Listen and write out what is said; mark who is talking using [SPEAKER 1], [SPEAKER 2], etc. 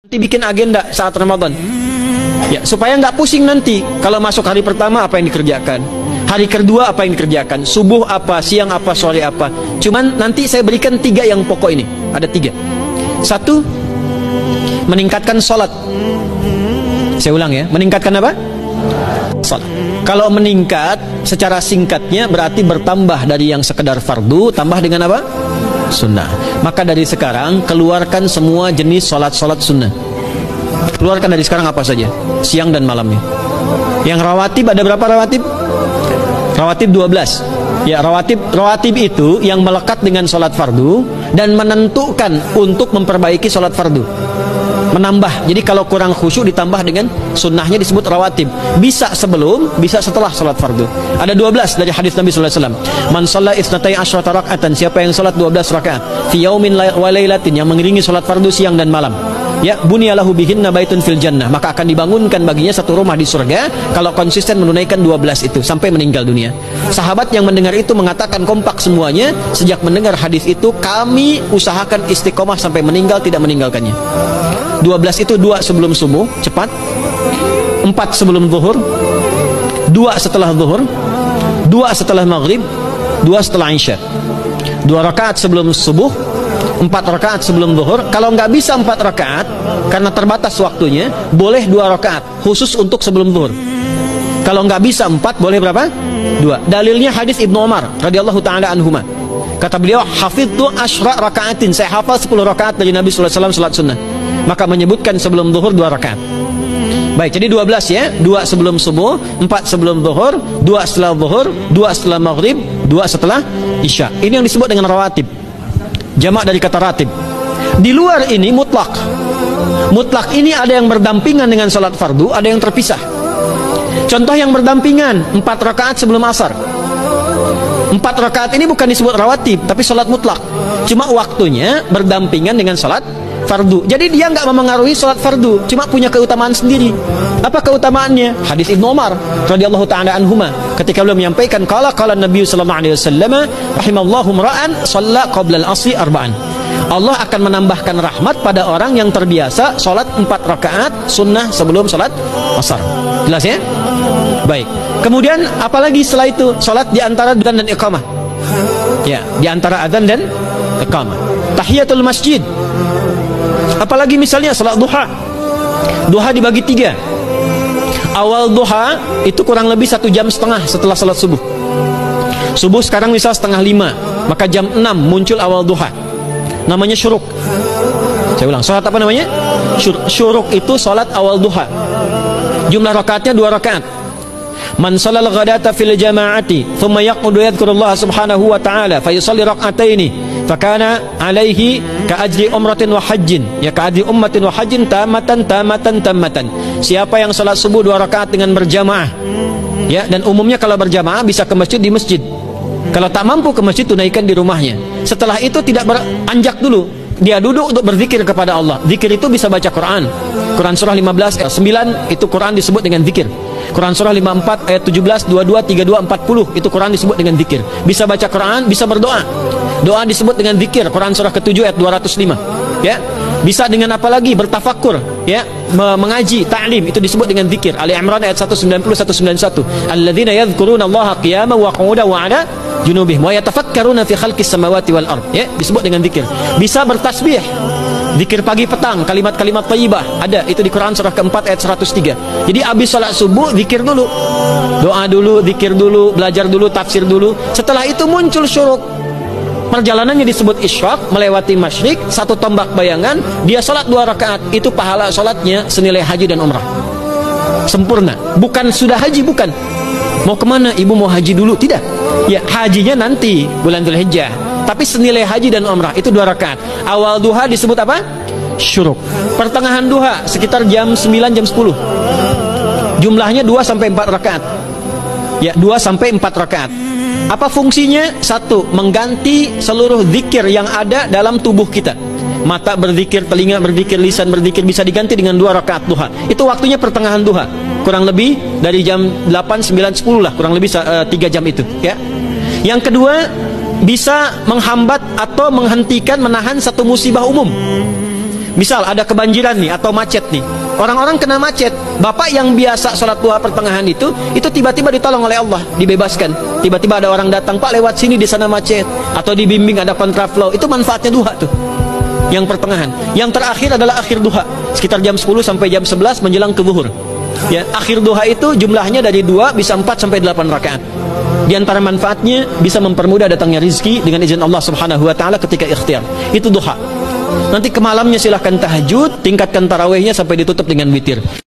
[SPEAKER 1] Nanti bikin agenda saat Ramadan, ya, supaya nggak pusing nanti. Kalau masuk hari pertama apa yang dikerjakan, hari kedua apa yang dikerjakan, subuh apa, siang apa, sore apa. Cuman nanti saya berikan 3 yang pokok ini. Ada 3. 1, meningkatkan sholat. Saya ulang ya, meningkatkan apa? Sholat. Kalau meningkat secara singkatnya berarti bertambah dari yang sekedar fardu, tambah dengan apa? Sunnah. Maka dari sekarang keluarkan semua jenis sholat-sholat sunnah. Keluarkan dari sekarang apa saja, siang dan malamnya. Yang rawatib ada berapa rawatib? Rawatib 12. Ya, rawatib itu yang melekat dengan sholat fardu dan menentukan untuk memperbaiki sholat fardu. Menambah. Jadi kalau kurang khusyuk ditambah dengan sunnahnya disebut rawatib. Bisa sebelum, bisa setelah sholat fardu. Ada 12 dari hadis Nabi sallallahu alaihi wasallam. Man shalla itsnatai asyrata raka'atan, siapa yang salat 12 rakaat fi yaumin wa lailatin, yang mengiringi salat fardu siang dan malam. Ya, bunyalahu bihinna baitun fil jannah, maka akan dibangunkan baginya satu rumah di surga kalau konsisten menunaikan 12 itu sampai meninggal dunia. Sahabat yang mendengar itu mengatakan kompak semuanya, sejak mendengar hadis itu kami usahakan istiqomah sampai meninggal tidak meninggalkannya. 12 itu 2 sebelum subuh, cepat. 4 sebelum zuhur, 2 setelah zuhur, 2 setelah maghrib, 2 setelah isya. 2 rakaat sebelum subuh, 4 rakaat sebelum zuhur. Kalau nggak bisa 4 rakaat karena terbatas waktunya, boleh 2 rakaat khusus untuk sebelum zuhur. Kalau nggak bisa 4, boleh berapa? 2. Dalilnya hadis Ibnu Umar radhiyallahu taala anhuma. Kata beliau, hafidtu asyra rakaatin, saya hafal 10 rakaat dari Nabi sallallahu alaihi wasallam salat sunnah. Maka menyebutkan sebelum zuhur 2 rakaat. Baik, jadi 12 ya. 2 sebelum subuh, 4 sebelum zuhur, 2 setelah zuhur, 2 setelah maghrib, 2 setelah isya. Ini yang disebut dengan rawatib. Jamak dari kata ratib. Di luar ini mutlak. Mutlak ini ada yang berdampingan dengan salat fardu, ada yang terpisah. Contoh yang berdampingan, 4 rakaat sebelum asar. 4 rakaat ini bukan disebut rawatib, tapi salat mutlak. Cuma waktunya berdampingan dengan salat fardu. Jadi dia nggak memengaruhi salat fardu, cuma punya keutamaan sendiri. Apa keutamaannya? Hadis Ibnu Umar radhiyallahu taala anhuma, ketika beliau menyampaikan qala Nabi sallallahu alaihi wasallam rahimallahu ra'an shalla qabla al-'asri arba'an. Allah akan menambahkan rahmat pada orang yang terbiasa salat 4 rakaat sunnah sebelum salat asar. Jelas ya? Baik. Kemudian apalagi setelah itu? Salat di antara adzan dan iqamah. Ya, di antara adzan dan iqamah. Tahiyatul masjid. Apalagi misalnya salat duha. Duha dibagi 3. Awal duha itu kurang lebih 1,5 jam setelah salat subuh. Subuh sekarang misal 4:30, maka jam 6 muncul awal duha. Namanya syuruk. Saya ulang, salat apa namanya? Syuruk itu salat awal duha. Jumlah rakaatnya 2 rakaat. Man shalal ghadata fil jama'ati thumma yaqudu yadhkurullah subhanahu wa ta'ala fa yusalli rak'ataini fakana alaihi ka ajri umratin wa hajjin, ya ka ajri ummatin wa hajjin tamatan. Siapa yang salat subuh 2 rakaat dengan berjamaah, ya, dan umumnya kalau berjamaah bisa ke masjid di masjid. Kalau tak mampu ke masjid, tunaikan di rumahnya. Setelah itu tidak beranjak dulu, dia duduk untuk berzikir kepada Allah. Zikir itu bisa baca Quran. Quran surah 15 ayat 9 itu Quran disebut dengan zikir. Quran surah 54 ayat 17, 22, 32, 40 itu Quran disebut dengan zikir. Bisa baca Quran, bisa berdoa. Doa disebut dengan zikir. Quran surah ke-7 ayat 205. Ya. Bisa dengan apa lagi? Bertafakur, ya, mengaji, ta'lim, itu disebut dengan zikir. Ali Imran ayat 190 191. Alladzina yadhkuruna Allaha qiyaman wa qu'udan wa 'ala junubihim wa yatafakkaruna fi khalqis samawati wal ard. Ya, disebut dengan zikir. Bisa bertasbih. Zikir pagi petang, kalimat-kalimat thayyibah ada itu di Quran surah ke-4 ayat 103. Jadi habis salat subuh zikir dulu. Doa dulu, zikir dulu, belajar dulu, tafsir dulu. Setelah itu muncul syuruk. Perjalanannya disebut isyraq, melewati masyrik, 1 tombak bayangan, dia salat 2 rakaat, itu pahala salatnya senilai haji dan umrah. Sempurna. Bukan sudah haji, bukan. Mau kemana? Ibu mau haji dulu? Tidak. Ya, hajinya nanti bulan Dzulhijjah. Tapi senilai haji dan umrah itu 2 rakaat. Awal duha disebut apa? Syuruk. Pertengahan duha sekitar jam 9 jam 10. Jumlahnya 2 sampai 4 rakaat. Ya, 2 sampai 4 rakaat. Apa fungsinya? 1, mengganti seluruh zikir yang ada dalam tubuh kita. Mata berzikir, telinga berzikir, lisan berzikir, bisa diganti dengan 2 rakaat duha. Itu waktunya pertengahan duha. Kurang lebih dari jam 8, 9, 10 lah, kurang lebih 3 jam itu, ya. Yang kedua, bisa menghambat atau menghentikan, menahan satu musibah umum. Misal ada kebanjiran nih atau macet nih. Orang-orang kena macet. Bapak yang biasa sholat duha pertengahan itu tiba-tiba ditolong oleh Allah, dibebaskan. Tiba-tiba ada orang datang, Pak lewat sini di sana macet, atau dibimbing ada kontraflow. Itu manfaatnya duha tuh. Yang pertengahan. Yang terakhir adalah akhir duha, sekitar jam 10 sampai jam 11 menjelang ke zuhur. Ya, akhir duha itu jumlahnya dari 2 bisa 4 sampai 8 rakaat. Di antara manfaatnya bisa mempermudah datangnya rizki dengan izin Allah Subhanahu wa taala ketika ikhtiar. Itu duha. Nanti ke malamnya silahkan tahajud, tingkatkan tarawihnya sampai ditutup dengan witir.